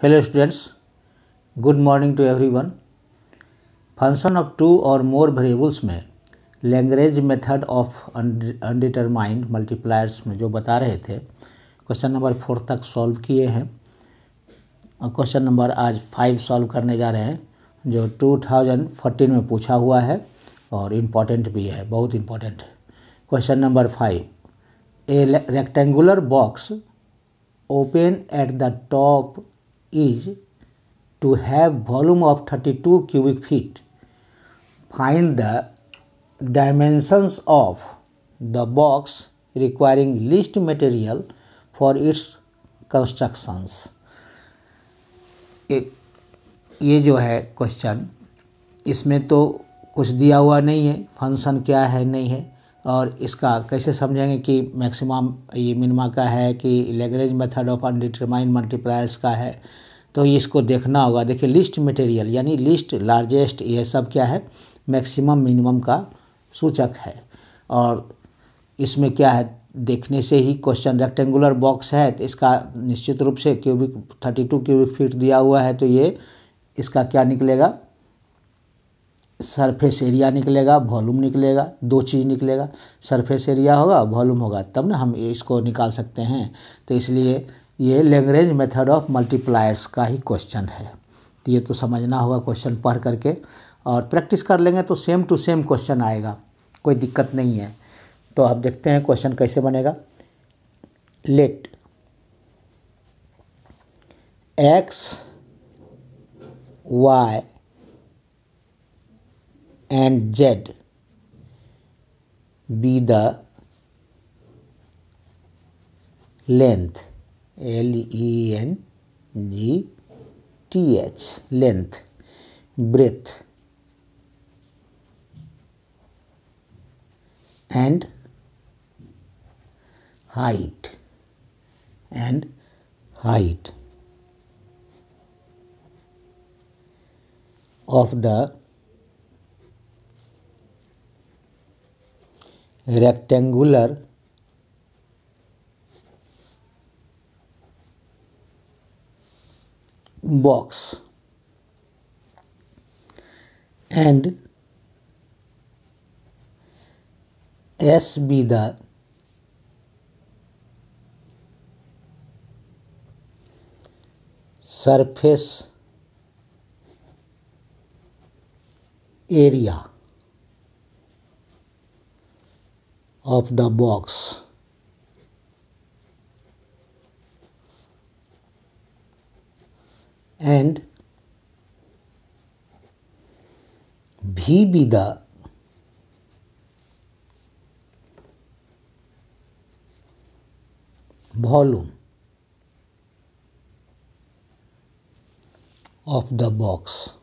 Hello students, good morning to everyone. Function of two or more variables में Lagrange method of undetermined multipliers में जो बता रहे थे क्वेश्चन नंबर 4 तक सॉल्व किए हैं और क्वेश्चन नंबर आज 5 सॉल्व करने जा रहे हैं जो 2014 में पूछा हुआ है और इम्पॉर्टेंट भी है, बहुत इम्पॉर्टेंट है। Question number 5, A rectangular box open at the top is to have volume of 32 cubic feet. Find the dimensions of the box requiring least material for its constructions. ये जो है क्वेश्चन, इसमें तो कुछ दिया हुआ नहीं है, फंक्शन क्या है नहीं है, और इसका कैसे समझेंगे कि मैक्सिमम ये मिनिमा का है कि Lagrange method of undetermined multipliers का है, तो इसको देखना होगा। देखिए लिस्ट मटेरियल यानी लिस्ट, लार्जेस्ट, ये सब क्या है, मैक्सिमम मिनिमम का सूचक है। और इसमें क्या है, देखने से ही क्वेश्चन रेक्टेंगुलर बॉक्स है तो इसका निश्चित रूप से 32 क्यूबिक फीट दिया हुआ है, तो ये इसका क्या निकलेगा, सरफेस एरिया निकलेगा, वॉल्यूम निकलेगा, दो चीज़ निकलेगा, सरफेस एरिया होगा, वॉल्यूम होगा, तब ना हम इसको निकाल सकते हैं। तो इसलिए ये लैग्रेंज मेथड ऑफ मल्टीप्लायर्स का ही क्वेश्चन है, तो ये तो समझना होगा क्वेश्चन पढ़ करके, और प्रैक्टिस कर लेंगे तो सेम टू सेम क्वेश्चन आएगा, कोई दिक्कत नहीं है। तो आप देखते हैं क्वेश्चन कैसे बनेगा। Let X Y and Z be the length, L-E-N-G-T-H, length, breadth and height of the rectangular box and S be the surface area of the box and V be the volume of the box.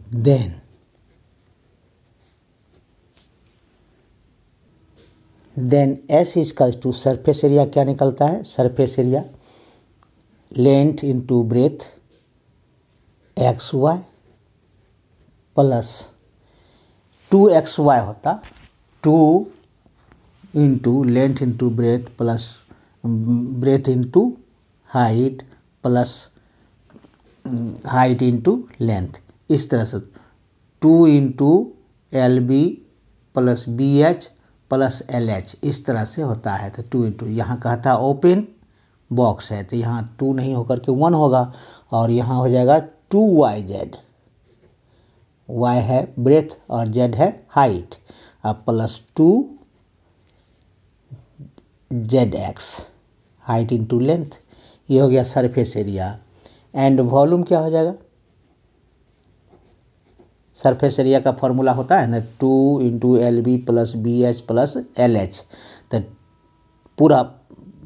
Then S equals to surface area क्या निकलता है, surface area length into breadth X Y plus 2xy होता, 2 into length into breadth plus breadth into height plus height into length, इस तरह से 2 into LB plus BH plus LH, इस तरह से होता है। तो 2 इंटू, यहाँ कहता ओपन बॉक्स है तो यहाँ 2 नहीं होकर के 1 होगा, और यहाँ हो जाएगा 2YZ, Y है ब्रेथ और Z है हाइट, अब plus 2ZX height into length, ये हो गया सरफेस एरिया। एंड वॉल्यूम क्या हो जाएगा, सरफेस एरिया का फॉर्मूला होता है ना 2 into LB plus BH plus LH, तो पूरा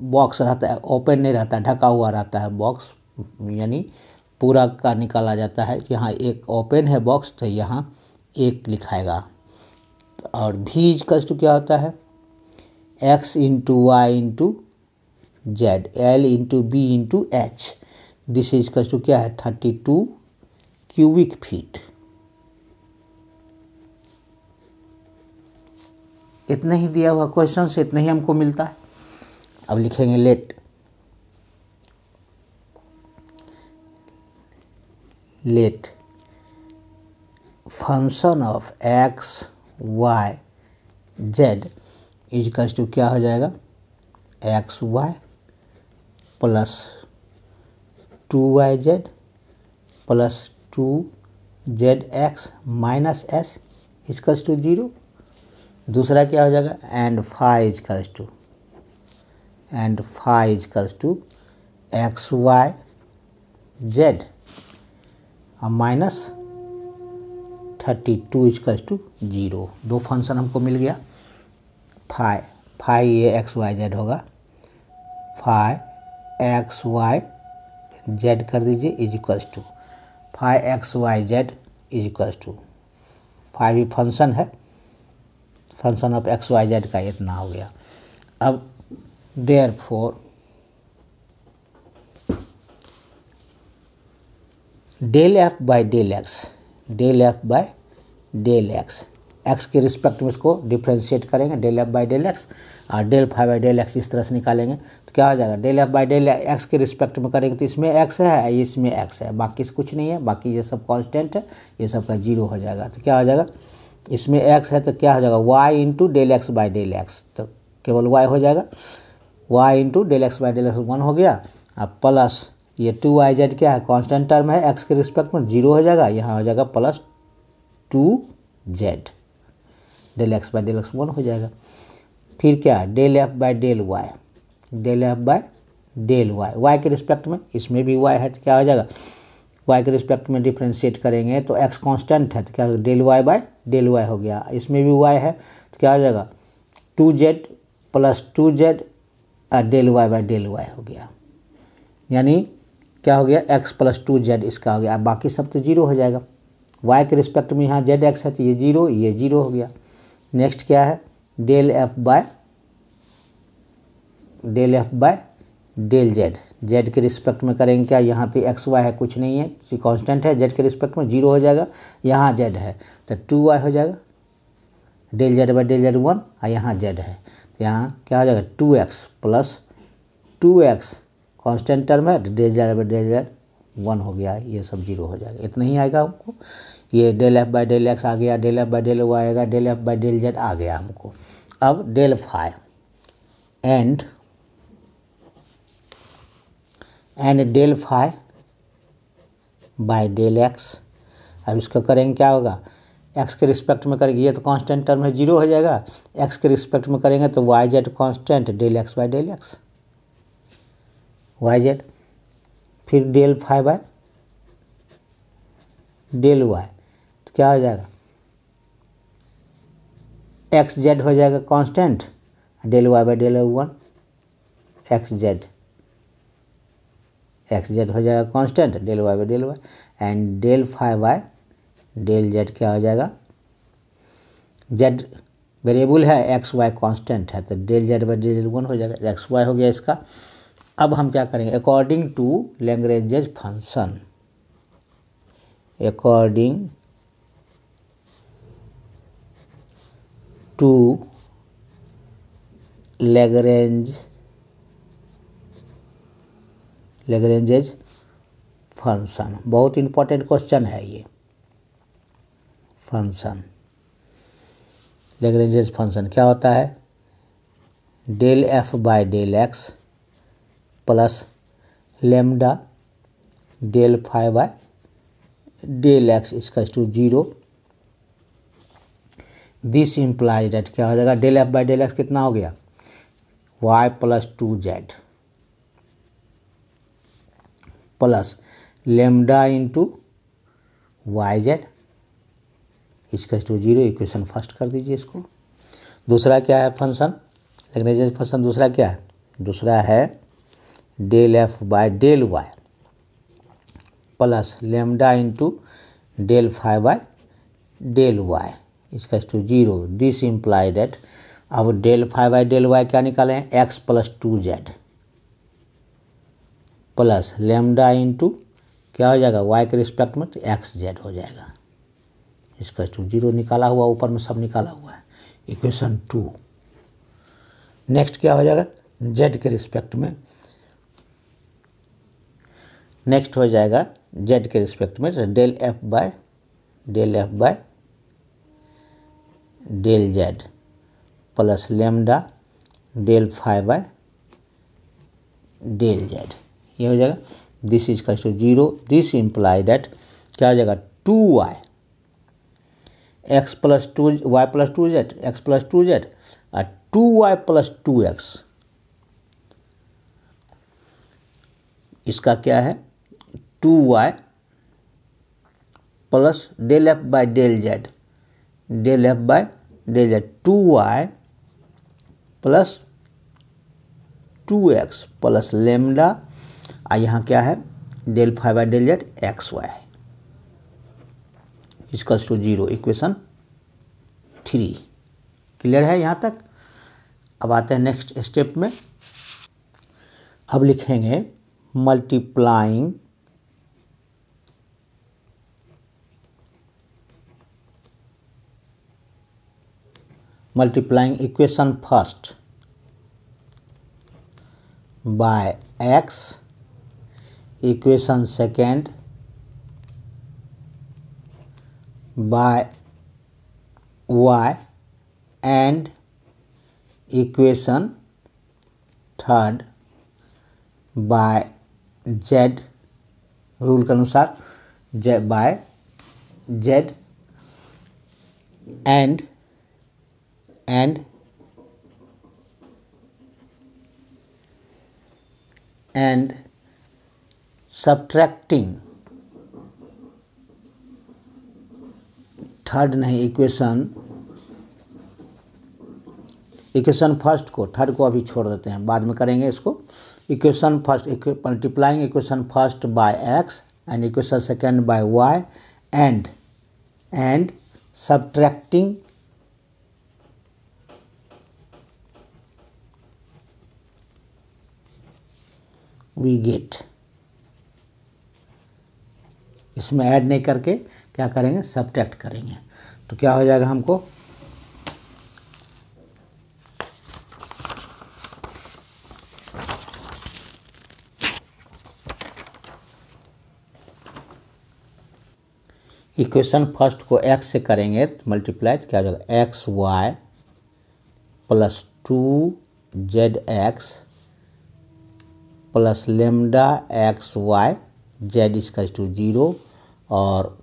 बॉक्स रहता है, ओपन नहीं रहता, ढका हुआ रहता है बॉक्स, यानी पूरा का निकाला जाता है। यहाँ एक ओपन है बॉक्स तो यहाँ 1 लिखाएगा, और V इक्वल्स टू क्या होता है, X into Y into Z, L into B into H, this equals to क्या है 32 क्यूबिक फीट। इतना ही दिया हुआ क्वेश्चन से इतना ही हमको मिलता है। अब लिखेंगे let function of x Y Z equals to क्या हो जाएगा, x Y plus 2yz plus 2zx minus S equals to 0। दूसरा क्या हो जाएगा, and phi equals to X Y Z और माइनस 32 इक्वल्स टू 0। दो फंक्शन हमको मिल गया। फाई ये एक्स वाई जेड होगा, फाई एक्स वाई जेड कर दीजिए is equals to phi x Y Z is equals to phi भी फंक्शन है, function of x Y z का इतना हो गया। अब therefore del F by del x x के रिस्पेक्ट में इसको डिफ्रेंशिएट करेंगे, del F by del x और del phi by del x इस तरह से निकालेंगे तो क्या हो जाएगा, del F by del x के रिस्पेक्ट में करेंगे तो इसमें एक्स है, इसमें एक्स है, बाकी से कुछ नहीं है, बाकी ये सब कांस्टेंट है, ये सब का 0 हो जाएगा। तो क्या हो जाएगा, इसमें एक्स है तो क्या हो जाएगा, Y into del x by del x, तो केवल वाई हो जाएगा, Y into del x by del X 1 हो गया। अब प्लस ये 2yz क्या है, कांस्टेंट टर्म है, एक्स के रिस्पेक्ट में 0 हो जाएगा, यहाँ हो जाएगा plus 2z del x by del X 1 हो जाएगा। फिर क्या है, del F by del Y Y के रिस्पेक्ट में, इसमें भी वाई है तो क्या हो जाएगा, वाई के रिस्पेक्ट में डिफ्रेंशिएट करेंगे तो एक्स कांस्टेंट है तो क्या हो, del Y by del Y हो गया, इसमें भी वाई है तो क्या हो जाएगा 2z plus 2z del Y by del Y हो गया, यानी क्या हो गया, x प्लस 2z इसका हो गया। अब बाकी सब तो 0 हो जाएगा, y के रिस्पेक्ट में यहाँ जेड एक्स है तो ये 0 हो गया। नेक्स्ट क्या है, del F by del Z के रिस्पेक्ट में करेंगे क्या, यहाँ तो एक्स वाई है कुछ नहीं है, सी कांस्टेंट है, जेड के रिस्पेक्ट में 0 हो जाएगा, यहाँ जेड है तो 2y हो जाएगा, del Z by del Z 1 और यहाँ जेड है तो यहाँ क्या हो जाएगा 2x plus 2x constant term है, del Z by del Z 1 हो गया, ये सब 0 हो जाएगा। इतना ही आएगा हमको, ये del F by del x आ गया, del F by del y आएगा, del F by del z आ गया हमको। अब del phi and del phi by del x, अब इसको करेंगे क्या होगा, एक्स के रिस्पेक्ट में करेंगे, ये तो कांस्टेंट टर्म है 0 हो जाएगा, एक्स के रिस्पेक्ट में करेंगे तो y z constant del x by del x Y z, फिर del phi by del y तो क्या हो जाएगा, एक्स जेड हो जाएगा constant, del Y by del 1 x z हो जाएगा constant, del Y by del y and del phi by del z क्या हो जाएगा, जेड वेरिएबल है, एक्स वाई कांस्टेंट है तो डेल जेड बाई डेल 1 हो जाएगा, एक्स वाई हो गया इसका। अब हम क्या करेंगे, according to Lagrange function, according to Lagrange function, बहुत इंपॉर्टेंट क्वेश्चन है ये फंक्शन। लैग्रेंज फंक्शन क्या होता है, del F by del x plus lambda del phi by del X equals to 0। This implies that क्या हो जाएगा, del F by del x कितना हो गया, Y plus 2z plus lambda into Y Z equals to 0। Equation first कर दीजिए इसको। दूसरा क्या है फंक्शन, लैग्रेंज फंक्शन दूसरा क्या है, दूसरा है del F by del y plus lambda into del phi by del y equals to 0। This imply that, अब del phi by del y क्या निकालें, x plus 2z plus lambda into क्या हो जाएगा, वाई के रिस्पेक्ट में तो x z हो जाएगा, इसका 0 निकाला हुआ, ऊपर में सब निकाला हुआ है। इक्वेशन 2। नेक्स्ट क्या हो जाएगा, जेड के रिस्पेक्ट में, नेक्स्ट हो जाएगा जेड के रिस्पेक्ट में del F by del z plus lambda del phi by del z, ये हो जाएगा। This is equal to 0। This imply that क्या हो जाएगा, 2y x plus 2 y plus 2z x plus 2z और 2y प्लस 2x, इसका क्या है 2y plus del F by del z 2y plus 2x plus lambda, और यहाँ क्या है del phi by del z x Y, इसका 0, equation 3। Clear है यहाँ तक। अब आते हैं नेक्स्ट स्टेप में। अब लिखेंगे multiplying equation first by x, equation second by y and equation third by z, rule के अनुसार by z and subtracting third नहीं, इक्वेशन फर्स्ट को, थर्ड को अभी छोड़ देते हैं, बाद में करेंगे इसको। Equation first multiplying equation first by x and equation second by y and subtracting we get, इसमें ऐड नहीं करके क्या करेंगे, सब्ट्रैक्ट करेंगे। तो क्या हो जाएगा हमको, इक्वेशन फर्स्ट को x से करेंगे मल्टीप्लाई, तो क्या हो जाएगा x Y plus 2zx plus lambda x Y z इसका 0, और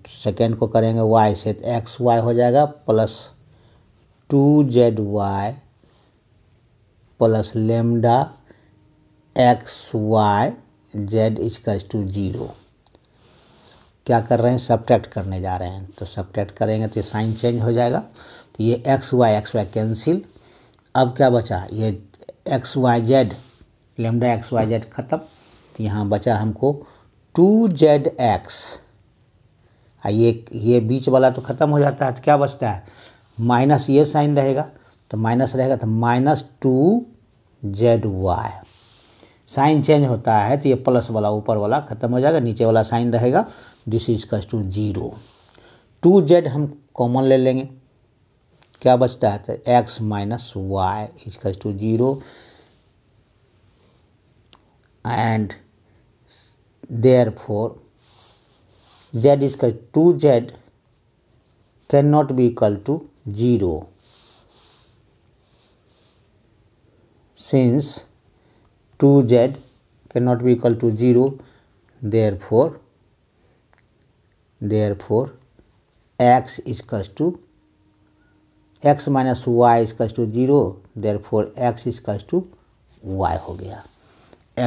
सेकेंड को करेंगे y से, तो एक्स वाई हो जाएगा plus 2zy plus lambda x Y z इसका 0। क्या कर रहे हैं, सब्ट्रैक्ट करने जा रहे हैं, तो सब्ट्रैक्ट करेंगे तो ये साइन चेंज हो जाएगा, तो ये एक्स वाई कैंसिल। अब क्या बचा, ये x Y z lambda x Y z खत्म, तो यहाँ बचा हमको 2zx, ये बीच वाला तो ख़त्म हो जाता है, तो क्या बचता है माइनस, ये साइन रहेगा तो माइनस रहेगा, तो माइनस 2zy, साइन चेंज होता है तो ये प्लस वाला ऊपर वाला खत्म हो जाएगा, नीचे वाला साइन रहेगा। This is equal to 0। 2z हम कॉमन ले लेंगे, क्या बचता है, तो x minus y equal to 0 and therefore z is equal to 2z cannot be equal to 0 since 2z cannot be equal to 0, therefore x is equal to x minus y is equal to 0, therefore x is equal to y हो गया,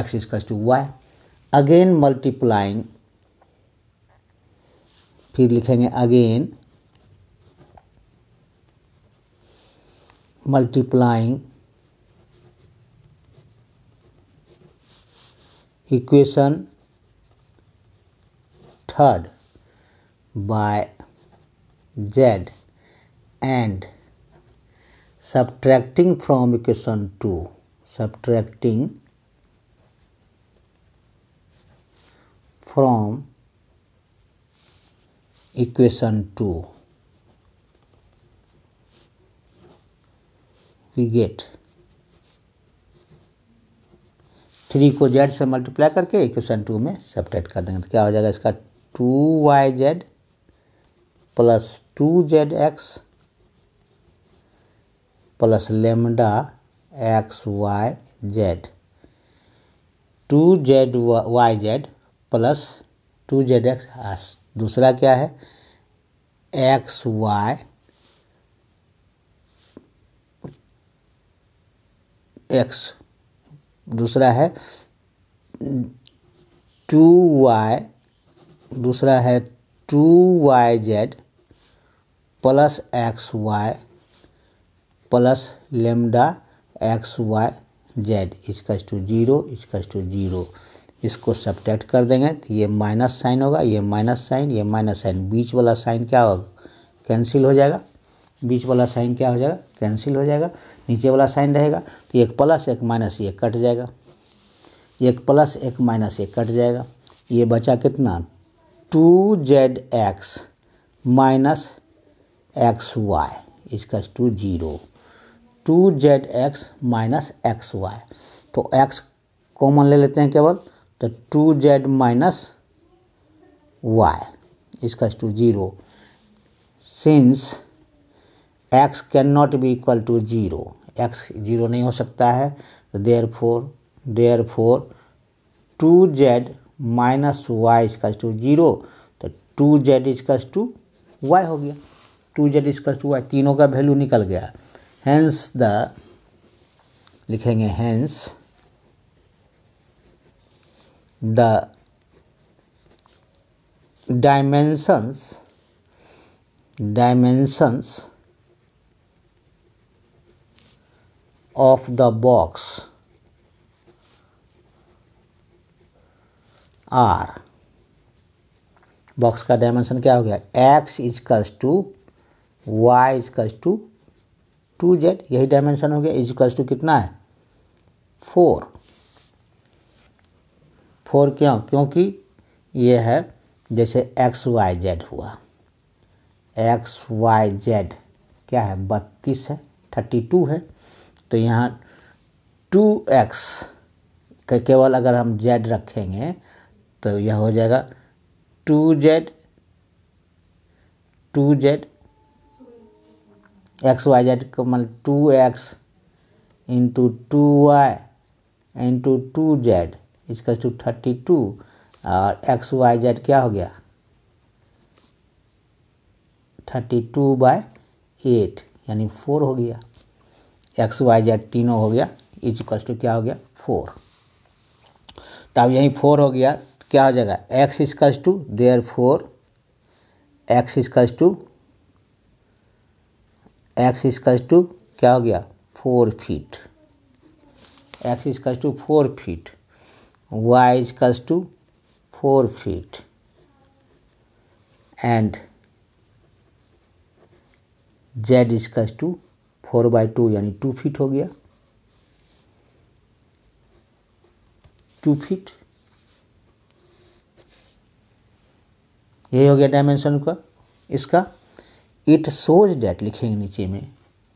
x is equal to y। Again multiplying, फिर लिखेंगे again multiplying equation third by z and subtracting from equation 2, subtracting from equation 2, we get 3 को z से multiply करके equation 2 में subtract कर देंगे तो क्या हो जाएगा इसका 2yz plus 2zx plus lambda xyz 2zyz plus 2zx। दूसरा क्या है xy x, दूसरा है 2y, दूसरा है 2yz plus xy plus lambda xyz इसका टू 0 इसका टू 0। इसको सब्ट्रैक्ट कर देंगे तो ये माइनस साइन होगा, ये माइनस साइन, ये माइनस साइन, बीच वाला साइन क्या होगा कैंसिल हो जाएगा, बीच वाला साइन क्या हो जाएगा कैंसिल हो जाएगा, नीचे वाला साइन रहेगा तो एक प्लस एक माइनस ये कट जाएगा, एक प्लस एक माइनस ये कट जाएगा, ये बचा कितना 2zx माइनस xy इसका टू 0, 2zx माइनस xy। तो x कॉमन ले लेते हैं केवल तो 2z माइनस y इसका to 0। Since x can not be equal to 0, x 0 नहीं हो सकता है तो देयरफॉर 2z माइनस y इसका टू 0 तो 2z इसका टू y हो गया, 2z इसका टू y, तीनों का वैल्यू निकल गया। हेंस द लिखेंगे hence the dimensions of the box are, box का डायमेंशन क्या हो गया x equals to y equals to 2z, यही डायमेंशन हो गया, इजकल्स टू कितना है 4 क्यों, क्योंकि ये है जैसे xyz हुआ, xyz क्या है 32 है 32 है तो यहाँ 2x का केवल अगर हम z रखेंगे तो यह हो जाएगा 2z xyz को मतलब 2x into 2y into 2z इसका टू 32 और xyz क्या हो गया 32/8 यानी 4 हो गया, xyz तीनों हो गया इक्वल टू क्या हो गया 4। तो अब यही 4 हो गया तो क्या हो जाएगा x equal to therefore x equal to क्या हो गया 4 feet, x equal to 4 feet, y equal to 4 feet and z equal to 4/2 यानी 2 फीट हो गया, 2 फीट। यही हो गया डायमेंशन का इसका। इट शोज डैट लिखेंगे नीचे में,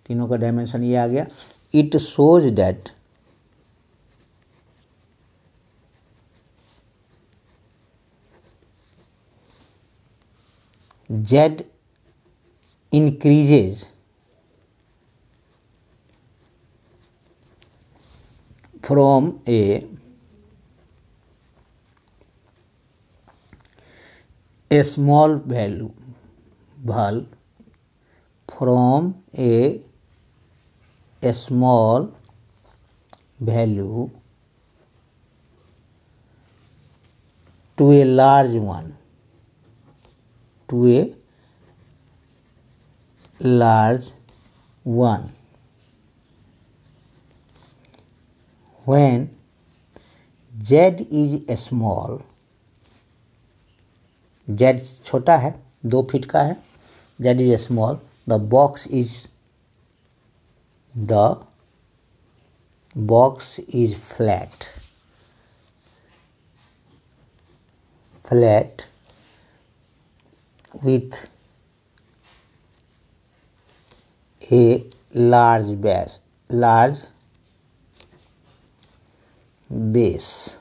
तीनों का डायमेंशन ये आ गया। It shows that z increases from a small value from a small value to a large one, to a large one when z is small, z छोटा है 2 फीट का है, z is small, the box is flat with a large base, large base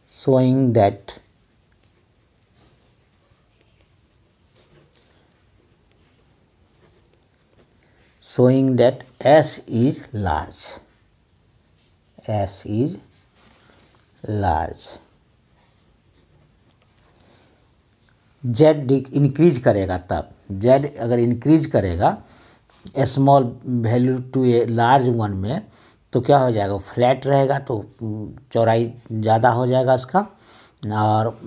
showing that S is large. Z increase करेगा तब, Z अगर increase करेगा small value to a large one में तो क्या हो जाएगा, फ्लैट रहेगा तो चौड़ाई ज़्यादा हो जाएगा इसका, और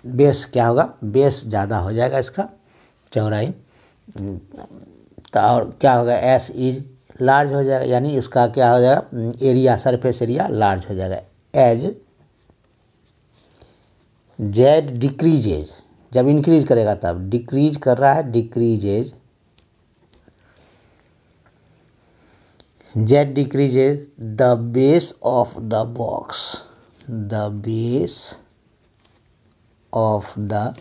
बेस क्या होगा, बेस ज़्यादा हो जाएगा इसका चौड़ाई, तो और क्या होगा, एस इज लार्ज हो जाएगा, यानी इसका क्या हो जाएगा, एरिया सरफेस एरिया लार्ज हो जाएगा। एज जेड डिक्रीजेज, जब इंक्रीज करेगा तब, डिक्रीज कर रहा है, decreases, Z decreases the base of the box, the base of the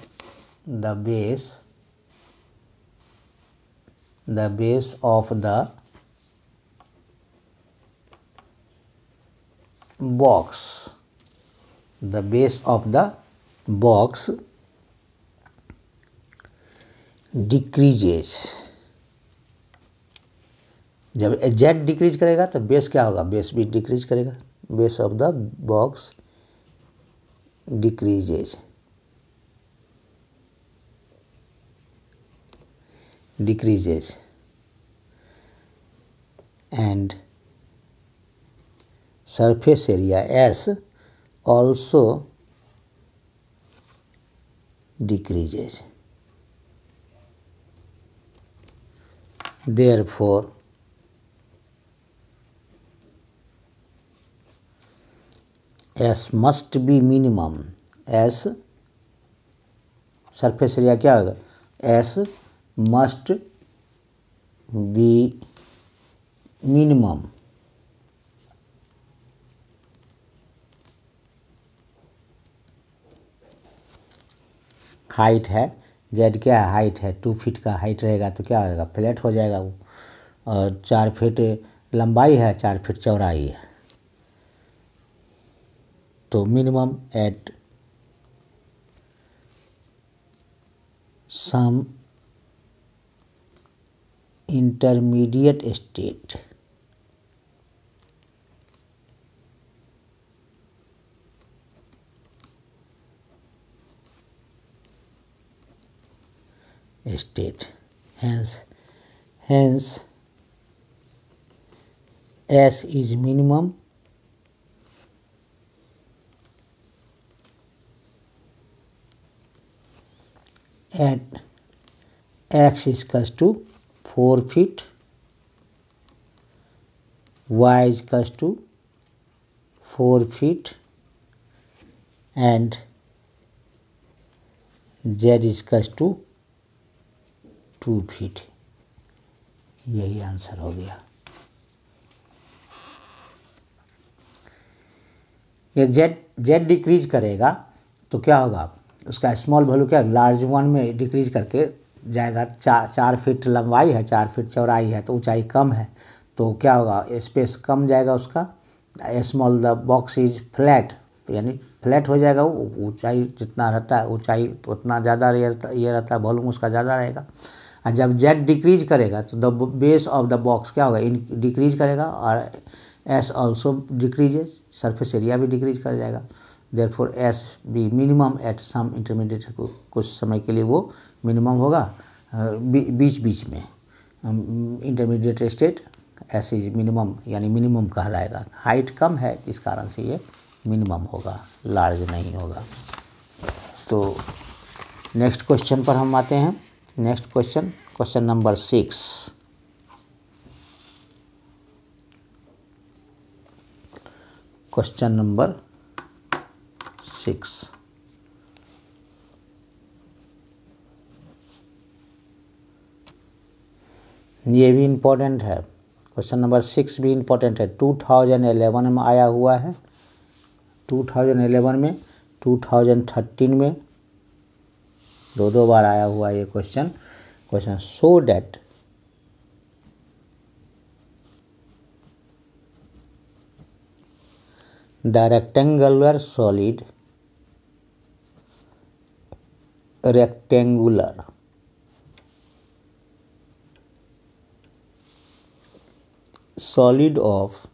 base of the box, the base of the box decreases। जब Z decrease करेगा तो बेस क्या होगा, बेस भी डिक्रीज करेगा, base of the box decreases, and surface area S also decreases, therefore S must be minimum, S surface area क्या होगा, S must be minimum height है, जेड क्या है, हाइट है, 2 फीट का हाइट रहेगा तो क्या होगा, फ्लैट हो जाएगा वो, और 4 फीट लंबाई है, 4 फीट चौड़ाई है, तो minimum at some intermediate state, hence S is minimum at x is equals to 4 feet, y is equals to 4 feet, and z is equals to 2 feet। यही आंसर हो गया। ये जेड डिक्रीज करेगा तो क्या होगा, उसका स्मॉल वैल्यू क्या, लार्ज वन में डिक्रीज करके जाएगा, 4 फीट लंबाई है, 4 फीट चौड़ाई है, तो ऊंचाई कम है, तो क्या होगा, स्पेस कम जाएगा उसका, small the box is flat, यानी फ्लैट हो जाएगा, वो ऊंचाई जितना रहता है ऊंचाई तो उतना ज़्यादा ये रहता है, वॉल्यूम उसका ज़्यादा रहेगा। और जब जेड डिक्रीज करेगा तो the base of the box क्या होगा, डिक्रीज करेगा, और S also decreases, surface area भी डिक्रीज कर जाएगा, therefore S be minimum at some intermediate, कुछ समय के लिए वो मिनिमम होगा, बीच बीच में intermediate state, S is minimum, यानी मिनिमम कहलाएगा, हाइट कम है इस कारण से ये मिनिमम होगा, लार्ज नहीं होगा। तो नेक्स्ट क्वेश्चन पर हम आते हैं। Next question number 6। Question number 6, ये भी इम्पोर्टेंट है, क्वेश्चन नंबर 6 भी इम्पोर्टेंट है, 2011 में आया हुआ है, 2011 में, 2013 में, दो बार आया हुआ है ये question. So that the rectangular solid of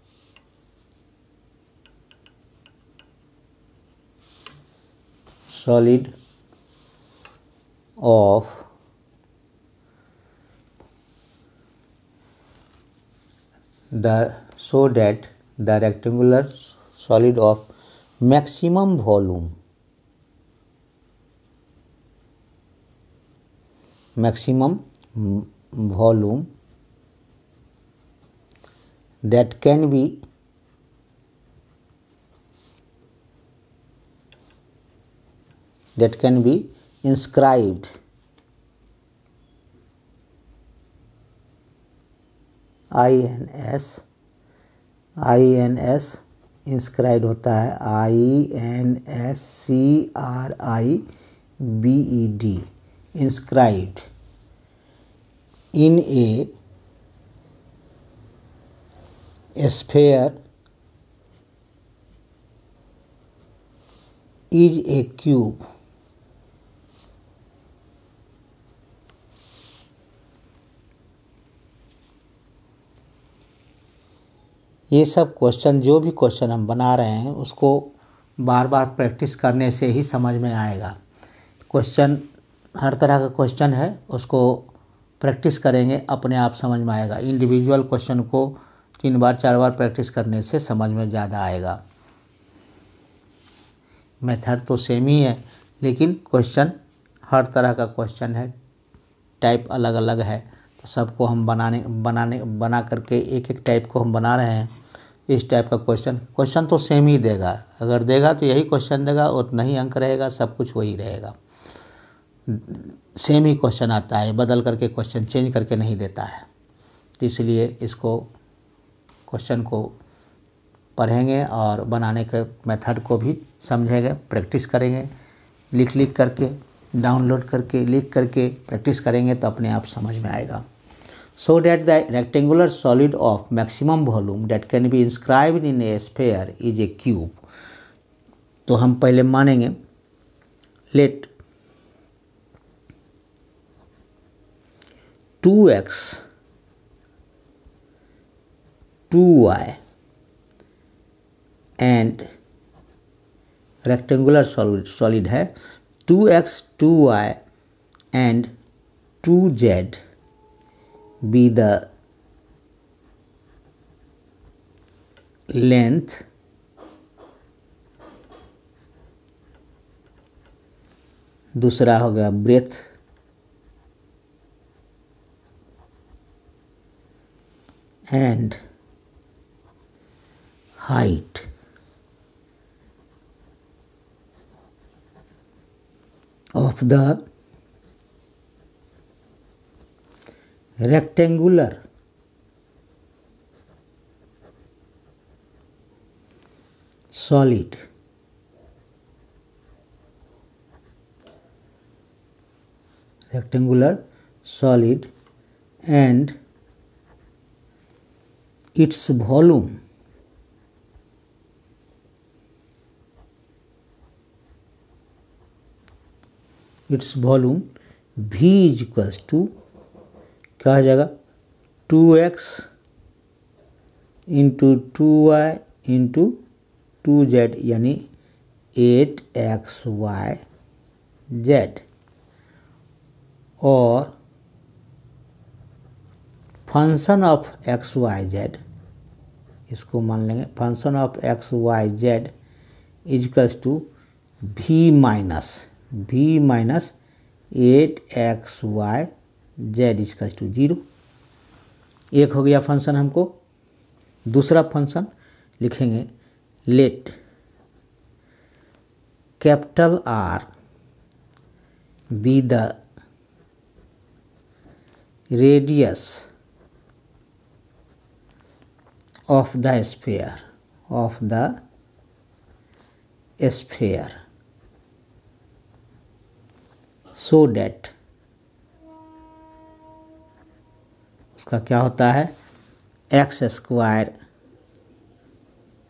so that the rectangular solid of maximum volume that can be inscribed INS inscribed होता है INSCRIBED inscribed in a sphere is a cube. ये सब क्वेश्चन, जो भी क्वेश्चन हम बना रहे हैं उसको बार बार प्रैक्टिस करने से ही समझ में आएगा। क्वेश्चन हर तरह का क्वेश्चन है, उसको प्रैक्टिस करेंगे अपने आप समझ में आएगा। इंडिविजुअल क्वेश्चन को 3 बार 4 बार प्रैक्टिस करने से समझ में ज़्यादा आएगा। मेथड तो सेम ही है, लेकिन क्वेश्चन हर तरह का क्वेश्चन है, टाइप अलग अलग है, तो सबको हम बना करके एक टाइप को हम बना रहे हैं। इस टाइप का क्वेश्चन तो सेम ही देगा, अगर देगा तो यही क्वेश्चन देगा, उतना ही अंक रहेगा, सब कुछ वही रहेगा। सेम ही क्वेश्चन आता है, बदल करके क्वेश्चन चेंज करके नहीं देता है। इसलिए इसको क्वेश्चन को पढ़ेंगे और बनाने के मेथड को भी समझेंगे, प्रैक्टिस करेंगे, लिख करके, डाउनलोड करके, लिख करके प्रैक्टिस करेंगे तो अपने आप समझ में आएगा। So that the rectangular solid of maximum volume that can be inscribed in a sphere is a cube. तो हम पहले मानेंगे let 2x 2y and rectangular solid है 2x 2y and 2z be the length दूसरा हो गया breadth and height of the rectangular solid and its volume V is equals to क्या हो जाएगा 2x into 2y into 2z यानी 8xyz और function of xyz, इसको मान लेंगे function of xyz equals to v माइनस 8xyz इजकल्स टू 0। एक हो गया फंक्शन। हमको दूसरा फंक्शन लिखेंगे let capital R be the radius of the sphere so that उसका क्या होता है x²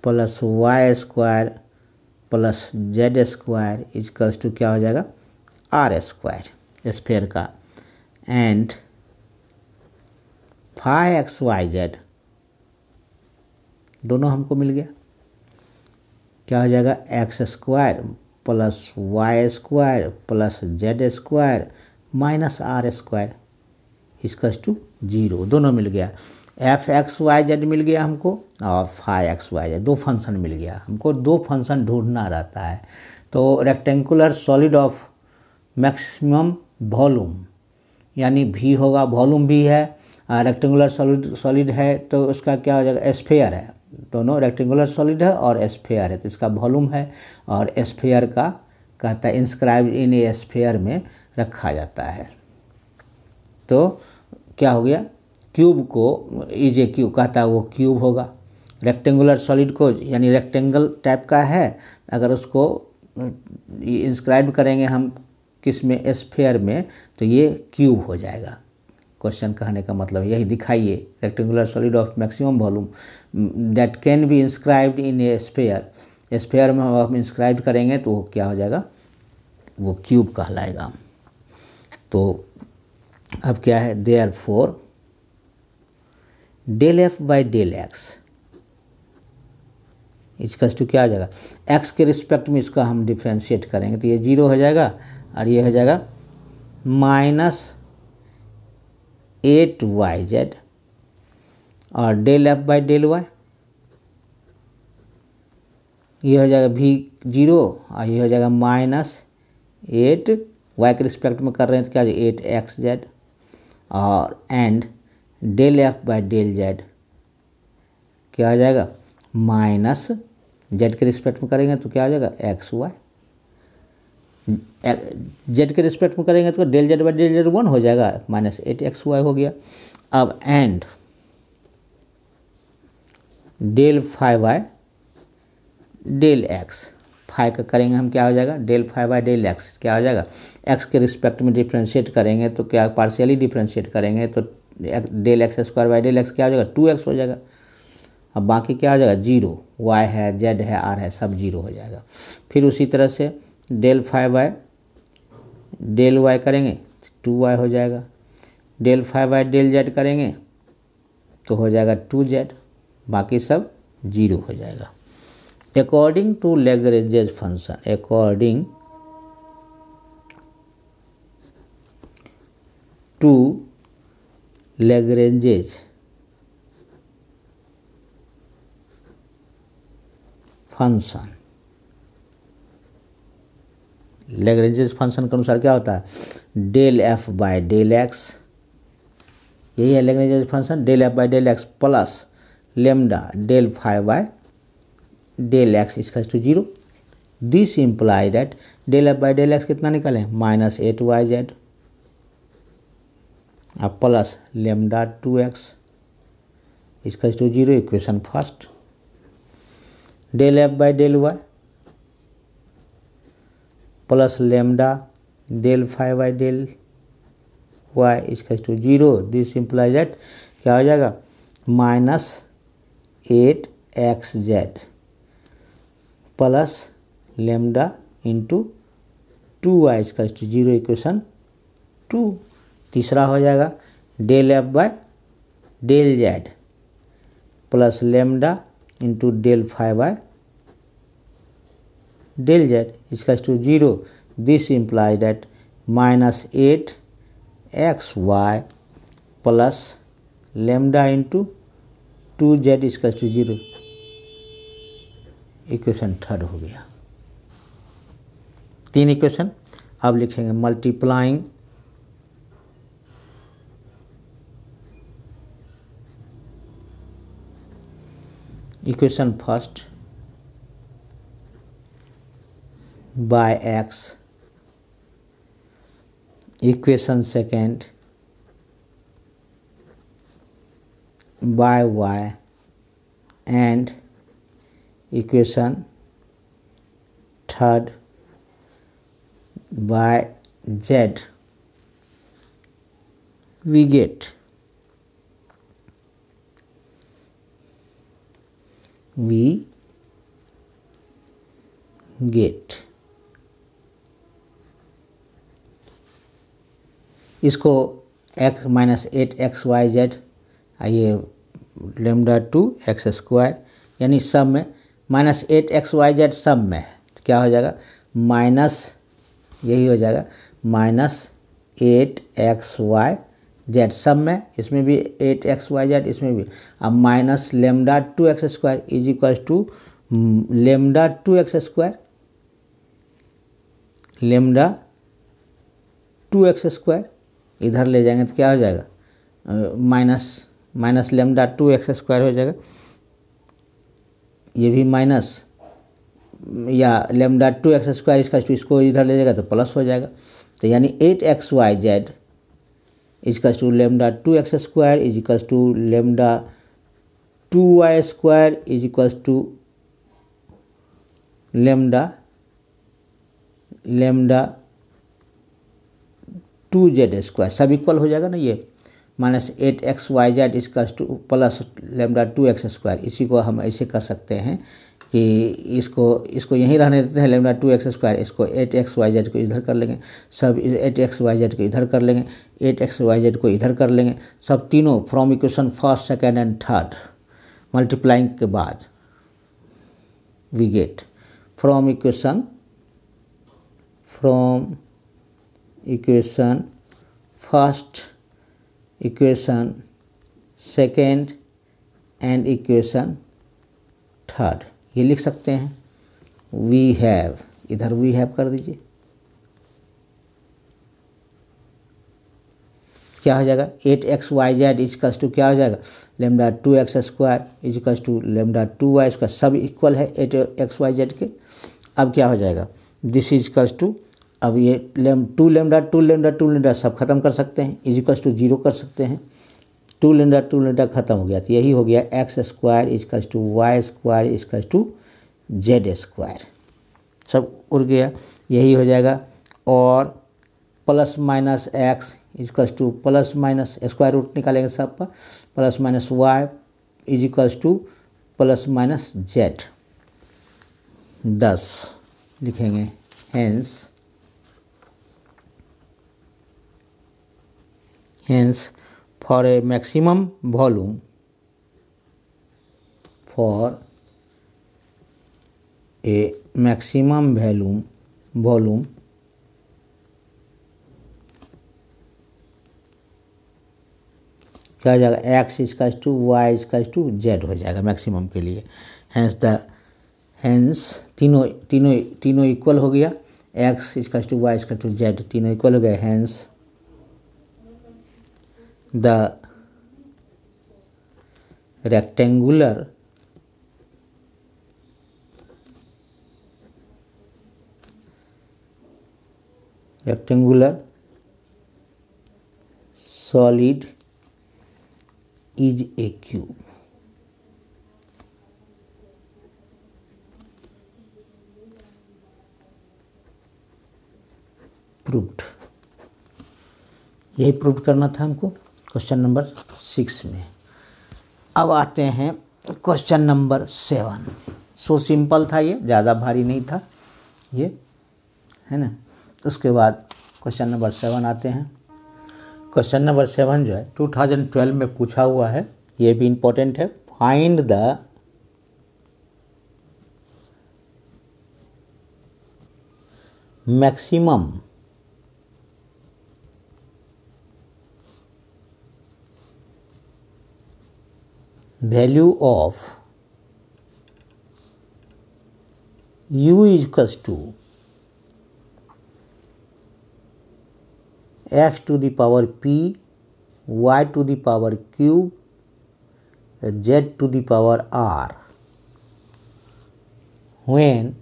plus y square plus z square equals to क्या हो जाएगा आर स्क्वायर स्फीयर का, एंड 5xyz दोनों हमको मिल गया। क्या हो जाएगा x square plus y square plus z square minus r square इसका टू 0 दोनों मिल गया। fxyz मिल गया हमको और 5xyz दो फंक्शन मिल गया हमको। दो फंक्शन ढूंढना रहता है तो rectangular solid of maximum volume यानी भी होगा, वॉल्यूम भी है, रेक्टेंगुलर सॉलिड है तो उसका क्या हो जाएगा स्फीयर है, दोनों रेक्टेंगुलर सॉलिड है और स्फीयर है तो इसका वॉल्यूम है और स्फीयर का कहता है इंस्क्राइब्ड इन ए स्फीयर में रखा जाता है। तो क्या हो गया क्यूब को इज ए क्यूब कहता है वो क्यूब होगा। रेक्टेंगुलर सॉलिड को यानी रेक्टेंगल टाइप का है, अगर उसको इंस्क्राइब करेंगे हम किस में स्फीयर में तो ये क्यूब हो जाएगा। क्वेश्चन कहने का मतलब यही दिखाइए rectangular solid of maximum volume that can be inscribed in A sphere, sphere में हम इंस्क्राइब करेंगे तो वो क्या हो जाएगा वो क्यूब कहलाएगा। तो अब क्या है therefore del F by del x इसका टू क्या हो जाएगा एक्स के रिस्पेक्ट में इसका हम डिफ्रेंशिएट करेंगे तो ये 0 हो जाएगा और ये हो जाएगा -8yz और del F by del y ये हो जाएगा भी 0 और ये हो जाएगा -8 वाई के रिस्पेक्ट में कर रहे हैं तो क्या हो जाएगा 8xz और and del F by del z क्या हो जाएगा माइनस जेड के रिस्पेक्ट में करेंगे तो क्या हो जाएगा एक्स वाई, जेड के रिस्पेक्ट में करेंगे तो del Z by del Z 1 हो जाएगा -8xy हो गया। अब and del phi y del x phi का करेंगे हम क्या हो जाएगा del phi by del x क्या हो जाएगा एक्स के रिस्पेक्ट में डिफ्रेंशिएट करेंगे तो क्या पार्शियली डिफ्रेंशिएट करेंगे तो del x square by del x क्या हो जाएगा 2x हो जाएगा। अब बाकी क्या हो जाएगा 0 y है z है r है सब 0 हो जाएगा। फिर उसी तरह से del phi by del y करेंगे 2y हो जाएगा, del phi by del z करेंगे तो हो जाएगा 2z, बाकी सब 0 हो जाएगा। According to Lagrange's function, according to Lagrange's function, Lagrange's function के अनुसार क्या होता है del F by del x, यही है Lagrange's function, del F by del x plus lambda del phi by del x इसका to 0। This imply that del F by del x कितना निकालें -8yz अब प्लस लेमडा 2x इसका to 0 equation first. Del F by del y plus lambda del phi by del y इसका to 0। This imply that क्या हो जाएगा -8xz plus lambda into 2y इसका to 0 equation 2। तीसरा हो जाएगा del F by del z plus lambda into del phi by del z इसका to 0। This imply that -8xy plus lambda into 2z इसका to 0 equation third हो गया। 3 equation अब लिखेंगे multiplying equation first by x, equation second by y and equation third by z, we get. इसको x minus 8xyz ये lambda 2x² यानी सब में माइनस 8xyz सब में तो क्या हो जाएगा माइनस, यही हो जाएगा माइनस 8xyz सब में, इसमें भी 8xyz इसमें भी, अब minus lambda 2x² is equal to lambda 2x², lambda 2x² इधर ले जाएंगे तो क्या हो जाएगा माइनस लेमडा 2x² हो जाएगा, ये भी माइनस या लेमडा 2x² इसको इधर ले जाएगा तो प्लस हो जाएगा। तो यानी 8xyz equals to lambda 2x² is equals to lambda 2y² is equals to lambda 2z², सब इक्वल हो जाएगा ना। ये minus 8xyz equals to plus lambda 2x², इसी को हम ऐसे कर सकते हैं कि इसको यहीं रहने देते हैं लेमडा 2x², इसको 8xyz को इधर कर लेंगे, सब 8xyz को इधर कर लेंगे, 8xyz को इधर कर लेंगे, सब तीनों from equation first second and third multiplying के बाद we get from equation first, equation second and equation third, ये लिख सकते हैं। वी हैव, इधर वी हैव कर दीजिए, क्या हो जाएगा 8xyz इजकल्स टू क्या हो जाएगा lambda 2x² equals to lambda 2y², सब इक्वल है 8xyz के। अब क्या हो जाएगा दिस इजकल्स टू, अब ये 2 लेमडा सब खत्म कर सकते हैं, इजकल्स टू 0 कर सकते हैं, 2 लेमडा खत्म हो गया तो यही हो गया x² equals to y² equals to z², सब उड़ गया, यही हो जाएगा। और plus minus x equals to plus minus square root निकालेंगे सब पर, plus minus y equals to plus minus z। 10 लिखेंगे hence for a maximum volume, volume क्या हो जाएगा x equals to y equals to z हो जाएगा मैक्सिमम के लिए। हेंस तीनों इक्वल हो गया, x equals to y equals to z तीनों इक्वल हो गया। Hence the rectangular solid is a cube। Proved, यही प्रूव करना था हमको क्वेश्चन नंबर 6 में। अब आते हैं क्वेश्चन नंबर 7। सो सिंपल था, ये ज़्यादा भारी नहीं था ये, है ना। उसके बाद क्वेश्चन नंबर 7 आते हैं। क्वेश्चन नंबर 7 जो है 2012 में पूछा हुआ है, ये भी इम्पोर्टेंट है। Find the maximum value of u equals to x to the power p, y to the power cube, z to the power r when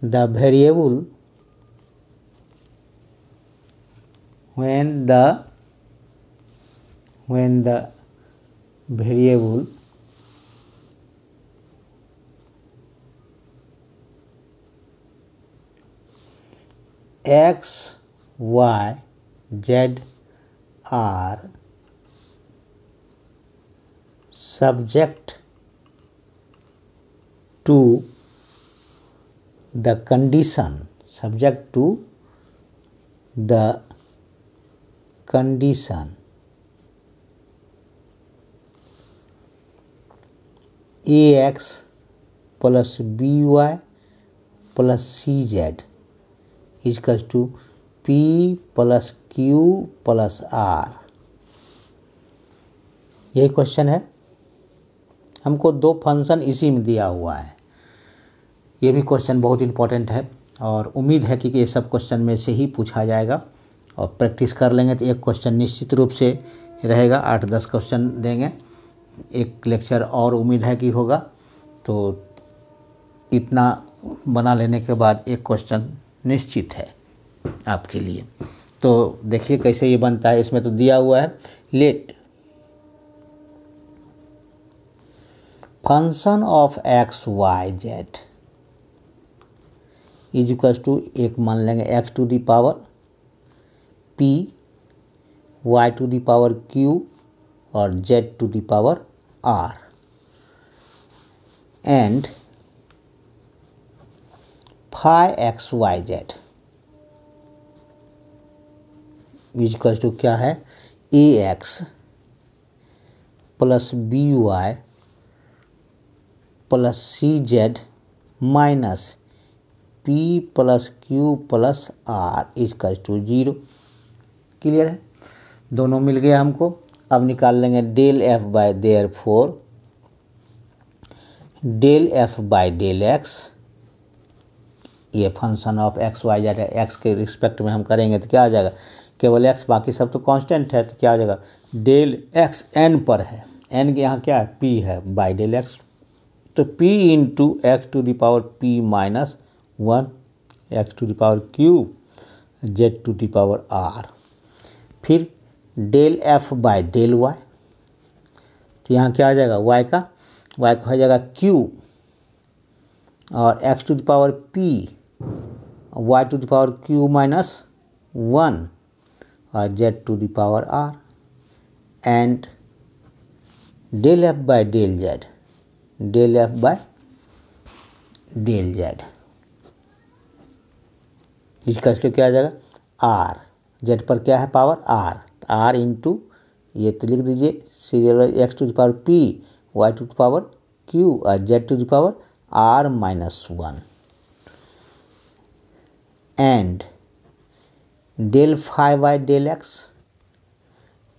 the variable x, y, z are subject to the condition, subject to the condition ax plus by plus cz is equals to p plus q plus r। यही question है। हमको दो function इसी में दिया हुआ है। ये भी क्वेश्चन बहुत इम्पोर्टेंट है और उम्मीद है कि ये सब क्वेश्चन में से ही पूछा जाएगा और प्रैक्टिस कर लेंगे तो एक क्वेश्चन निश्चित रूप से रहेगा। 8-10 क्वेश्चन देंगे, एक लेक्चर और उम्मीद है कि होगा। तो इतना बना लेने के बाद एक क्वेश्चन निश्चित है आपके लिए। तो देखिए कैसे ये बनता है। इसमें तो दिया हुआ है let function of x Y Z is equal to, एक मान लेंगे x to the power p, y to the power q और z to the power r, and phi x Y Z is equal to क्या है, a x plus b y plus c z minus p plus Q plus r equal to 0। Clear है, दोनों मिल गए हमको। अब निकाल लेंगे del F bye therefore del F by del x. ये function of x Y z है, एक्स के रिस्पेक्ट में हम करेंगे तो क्या आ जाएगा, केवल एक्स, बाकी सब तो कांस्टेंट है। तो क्या आ जाएगा, डेल एक्स एन पर है, एन के यहाँ क्या है पी है, बाय डेल एक्स। तो p into x to the power p minus 1 x to the power q z to the power r, फिर del f by del y। तो यहाँ क्या आ जाएगा, y का हो जाएगा q और x to the power p y to the power q minus 1 और z to the power r, and del f by del z, del F by del z इसका स्टेप क्या आ जाएगा, आर, जेड पर क्या है power are, are into ये तो लिख दीजिए serial x to the power p y to the power q और z to the power r minus 1, and del phi by del x,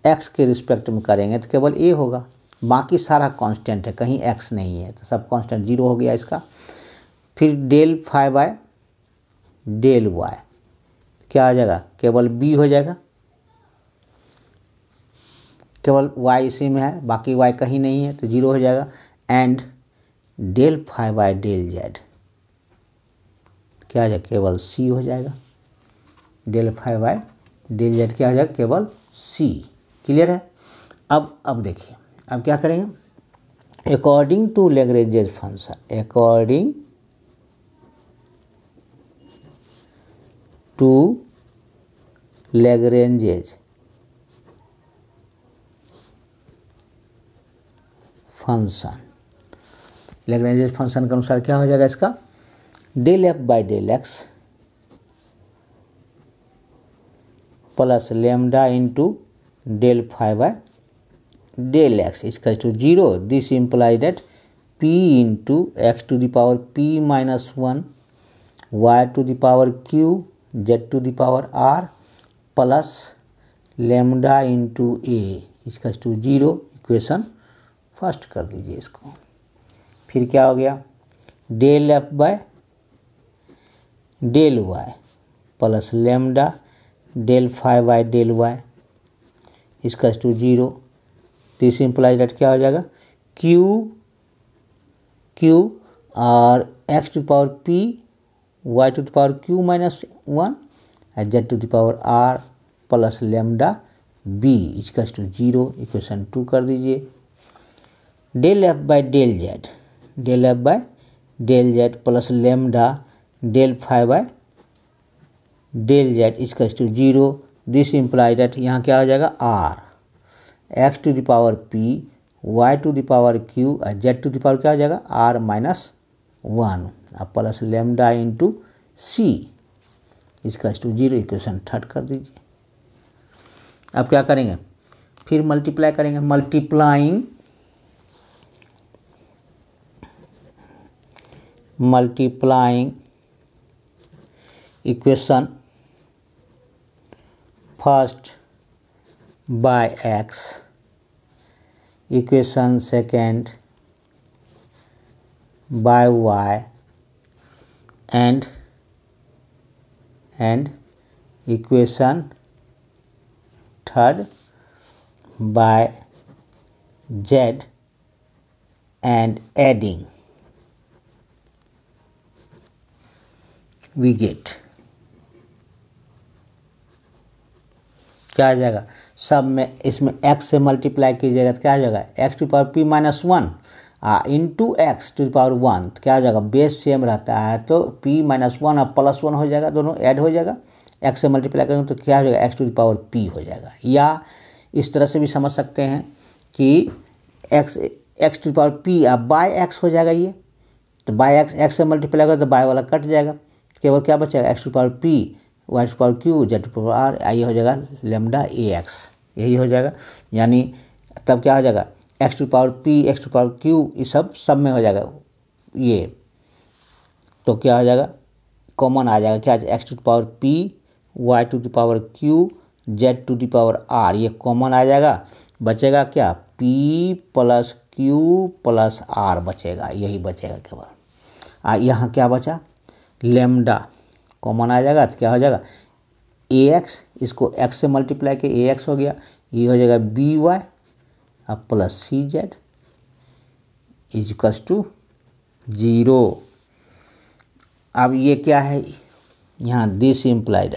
x के रिस्पेक्ट में करेंगे तो केवल ए होगा, बाकी सारा कांस्टेंट है, कहीं एक्स नहीं है तो सब कांस्टेंट 0 हो गया इसका। फिर del phi by del y क्या आ जाएगा, केवल बी हो जाएगा, केवल वाई इसी में है, बाकी वाई कहीं नहीं है तो 0 हो जाएगा, and del phi by del z क्या आ जाएगा, केवल सी हो जाएगा। Del phi by del z क्या हो जाएगा, केवल सी। क्लियर है। अब देखिए अब क्या करेंगे, according to Lagrange's function, according to Lagrange's function, Lagrange's function के अनुसार क्या हो जाएगा इसका, del F by del x plus lambda into del phi by del x equal to 0। This imply that p into x to the power p minus 1 y to the power q z to the power r plus lambda into a equal to 0। Equation first कर दीजिए इसको। फिर क्या हो गया, del F by del y plus lambda del phi by del y equal to 0। This implies that क्या हो जाएगा, क्यू और x to the power p y to the power q minus 1 और z to the power r plus lambda b equal to 0। Equation 2 कर दीजिए। Del F by del z, del F by del z plus lambda del phi by del z equal to 0। This imply that यहाँ क्या हो जाएगा, r x to the power p y to the power q और z to the power क्या हो जाएगा, are minus 1 अब plus lambda into सी इसका टू 0 इक्वेशन थर्ड कर दीजिए। अब क्या करेंगे, फिर मल्टीप्लाई करेंगे, multiplying equation first by x, equation second by y and equation third by z and adding we get क्या आ जाएगा, सब में इसमें x से मल्टीप्लाई कीजिएगा तो क्या आ जाएगा x to power p minus 1 into x to power 1, तो क्या हो जाएगा बेस सेम रहता है तो p माइनस 1 अब प्लस 1 हो जाएगा, दोनों ऐड हो जाएगा, x से मल्टीप्लाई करेंगे तो क्या हो जाएगा x टू पावर p हो जाएगा। या इस तरह से भी समझ सकते हैं कि x टू पावर p अब बाय x हो जाएगा, ये तो बाय x से मल्टीप्लाई करें तो बाय वाला कट जाएगा, केवल क्या बचेगा x to power p y to power q z to power r, ये हो जाएगा लेमडा ax, यही हो जाएगा। यानी तब क्या हो जाएगा x to power p x to power q ये सब में हो जाएगा ये, तो क्या हो जाएगा कॉमन आ जाएगा क्या x to power p y to power q z to power r, ये कॉमन आ जाएगा, बचेगा क्या p plus q plus r बचेगा, यही बचेगा केवल। यहाँ क्या बचा लेमडा कॉमन आ जाएगा तो क्या हो जाएगा ax, इसको x से मल्टीप्लाई के ax हो गया, ये हो जाएगा by अब प्लस सी जेड इजकस टू 0। अब ये क्या है यहाँ दिस इम्प्लाई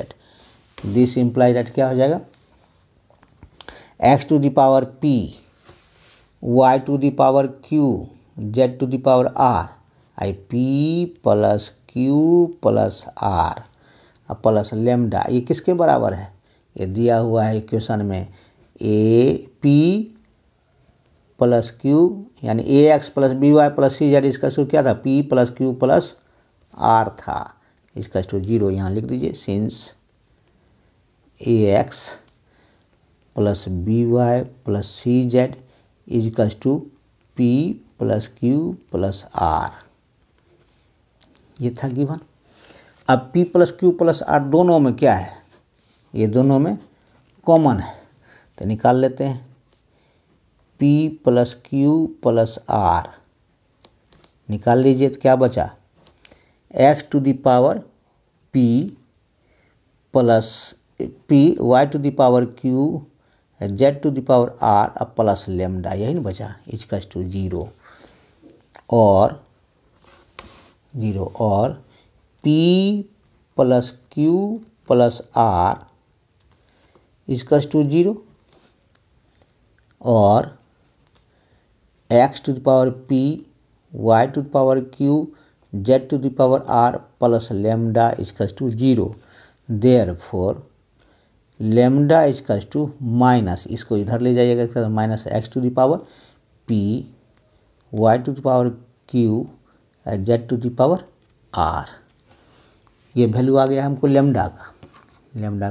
दैट क्या हो जाएगा x to the power p y to the power q z to the power r आई p plus q plus r अब प्लस लेमडा, ये किसके बराबर है, ये दिया हुआ है इक्वेशन में ए पी प्लस क्यू यानी a x plus b y plus c z, इसका सूत्र क्या था p plus Q plus r था, इसका टू 0 यहाँ लिख दीजिए since a x plus b y plus c z इजकस to p plus Q plus r, ये था गिवन। अब p plus Q plus r दोनों में क्या है, ये दोनों में कॉमन है तो निकाल लेते हैं p plus Q plus r निकाल लीजिए तो क्या बचा x to the power p plus p y to the power q z to the power r अब प्लस लेमडा, यही ना बचा इजकस टू 0 और p plus Q plus r इजकस टू 0 और x to the power p y to the power q z to the power r plus lambda इजकस to 0। Therefore lambda इजकस टू माइनस, इसको इधर ले जाइएगा minus x to the power p y to the power q z to the power r, ये value आ गया हमको लेमडा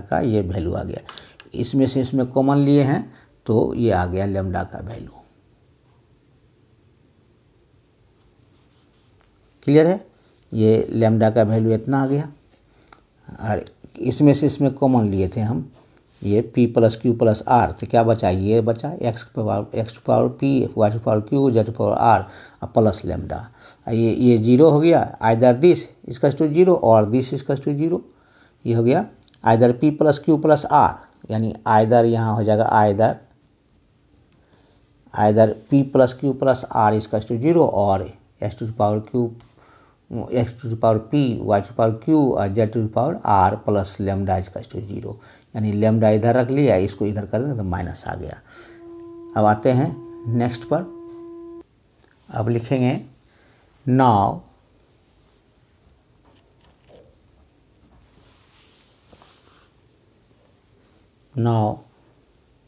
का ये वैल्यू आ गया, इसमें से इसमें कॉमन लिए हैं तो ये आ गया लेमडा का वैल्यू। क्लियर है, ये लेमडा का वैल्यू इतना आ गया और इसमें से इसमें कॉमन लिए थे हम ये p plus Q plus r, तो क्या बचा ये बचा x to power p y to power q z to power r और प्लस लेमडा, ये 0 हो गया आइदर दिस इसका टू 0 और दिस इसका टू 0, ये हो गया either p plus Q plus r, यानी आइदर यहाँ हो जाएगा either p plus Q plus r इसका टू 0 और x to power p y to power q और z to power r plus lambda इसका टू 0, यानी लेमडा इधर रख लिया, इसको इधर कर देंगे तो माइनस आ गया। अब आते हैं नेक्स्ट पर, अब लिखेंगे now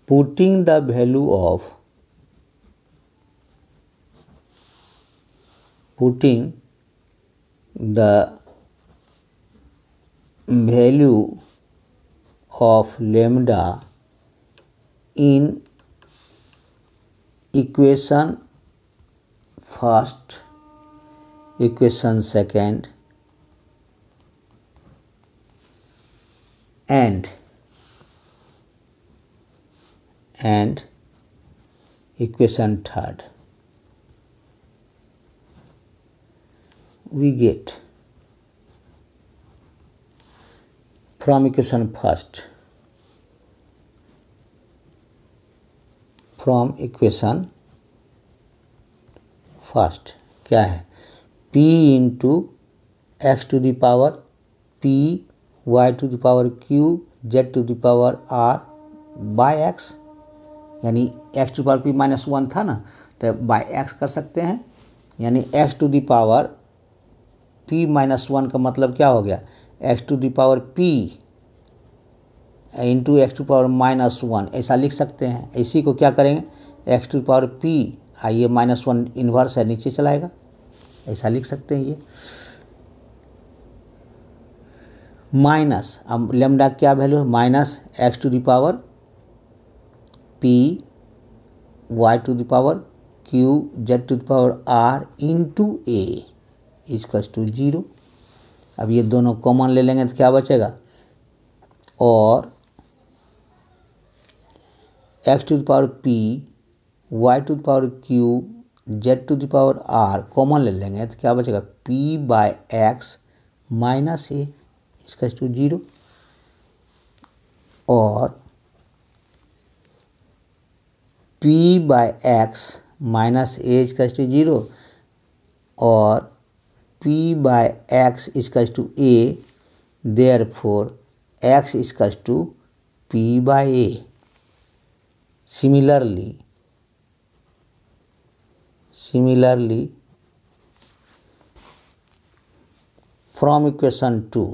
putting the value of the value of lambda in equation first, equation second and equation third, we get from equation first, क्या है, p into x to the power p y to the power q z to the power r by x, यानी x to power p minus 1 था ना, तो bye x कर सकते हैं, यानी x to the power p minus 1 का मतलब क्या हो गया, x to the power p into x to power minus 1, ऐसा लिख सकते हैं। इसी को क्या करेंगे, एक्स टू पावर p, आइए माइनस 1 इन्वर्स है नीचे चलाएगा, ऐसा लिख सकते हैं ये माइनस, अब लेमडा क्या वैल्यू है, minus x to the power p y to the power q z to the power r into a equals to 0। अब ये दोनों कॉमन ले लेंगे तो क्या बचेगा, और x to the power p y to the power q z to the power r common ले लेंगे तो क्या बचेगा, p by x minus a इसका टू 0, और p by x minus a इसका टू 0, और p बाय एक्स इसका टू ए, देयरफॉर x इक्वल्स to p by a। Similarly, from equation 2,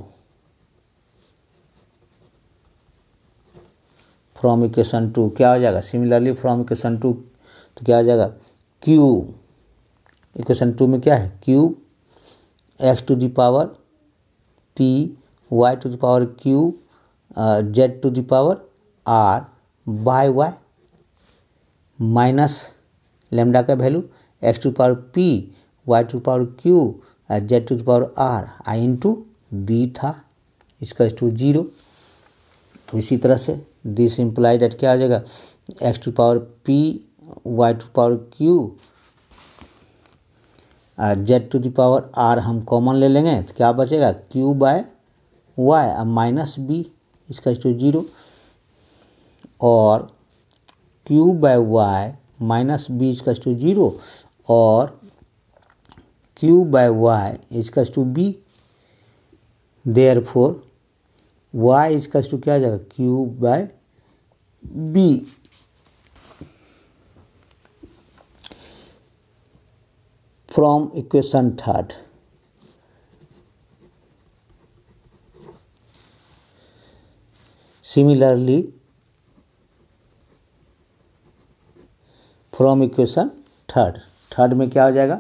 क्या हो जाएगा, सिमिलरली फ्रॉम इक्वेशन 2 तो क्या हो जाएगा, q इक्वेशन 2 में क्या है, q x to the power p y to the power q z to the power r by y minus lambda का value x to power p y to power q z to power r i into b था, इसका to 0। तो इसी तरह से this imply that क्या आ जाएगा, x to power p y to power q z to the power r हम कॉमन ले लेंगे तो क्या बचेगा, q by y minus b इसका टू 0, और q by y minus b इसका टू 0, और q बाय y इसका टू b, देयरफॉर y इसका टू क्या आ जाएगा, q by b। From equation third, similarly from equation third में क्या हो जाएगा,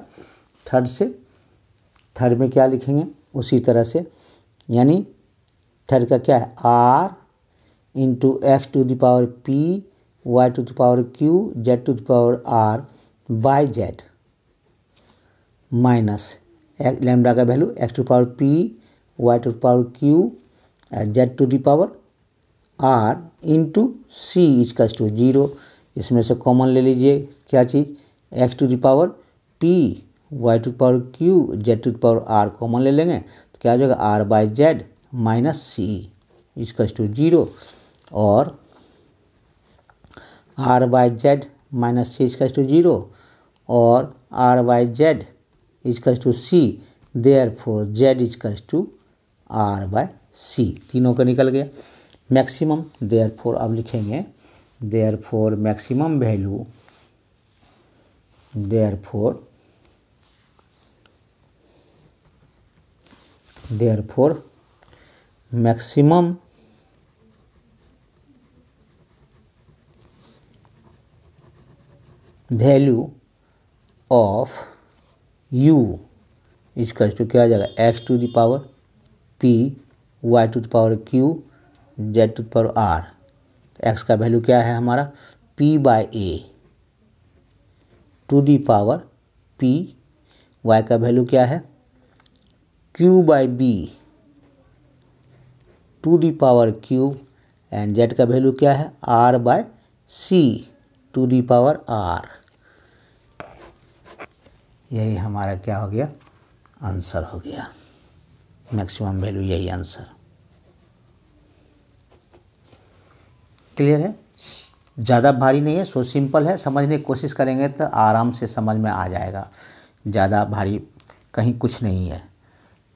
थर्ड में क्या लिखेंगे उसी तरह से, यानी थर्ड का क्या है, r into x to the power p y to the power q z to the power r by z minus lambda का value x to power p y to the power q z to the power r into c इसका to 0। इसमें से common ले लीजिए क्या चीज़, x to the power p y to the power q z to the power r common ले लेंगे तो क्या हो जाएगा, r by z minus c इसका टू 0, और r by z minus c इसका टू 0, और r बाय जेड इसका टू c, देयरफॉर z इसका टू r बाय c, तीनों का निकल गया मैक्सिमम। देयरफॉर अब लिखेंगे, therefore maximum value, therefore maximum value of u इसका टू क्या आ जाएगा, x to the power p y to the power q z to the power are. X का वैल्यू क्या है हमारा, p by a to the power p, y का value क्या है q by b to the power q, and z का value क्या है r by c to the power r. यही हमारा क्या हो गया, आंसर हो गया, मैक्सिमम वैल्यू यही आंसर। क्लियर है, ज़्यादा भारी नहीं है, सो सिंपल है, समझने की कोशिश करेंगे तो आराम से समझ में आ जाएगा। ज़्यादा भारी कहीं कुछ नहीं है,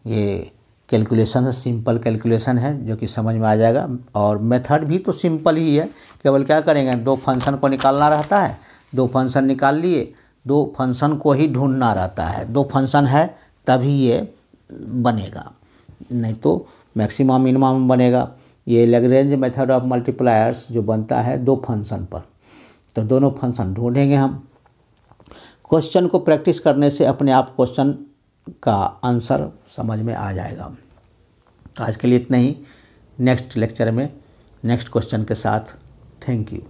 ये कैलकुलेशन है, सिंपल कैलकुलेशन है जो कि समझ में आ जाएगा। और मेथड भी तो सिंपल ही है, केवल क्या करेंगे, दो फंक्शन को निकालना रहता है, दो फंक्शन निकाल लिए, दो फंक्शन को ही ढूंढना रहता है, दो फंक्शन है तभी ये बनेगा, नहीं तो मैक्सिमम मिनिमम बनेगा। ये लैग्रेंज मेथड ऑफ मल्टीप्लायर्स जो बनता है दो फंक्शन पर, तो दोनों फंक्शन ढूंढेंगे हम। क्वेश्चन को प्रैक्टिस करने से अपने आप क्वेश्चन का आंसर समझ में आ जाएगा। तो आज के लिए इतना ही, नेक्स्ट लेक्चर में नेक्स्ट क्वेश्चन के साथ। Thank you.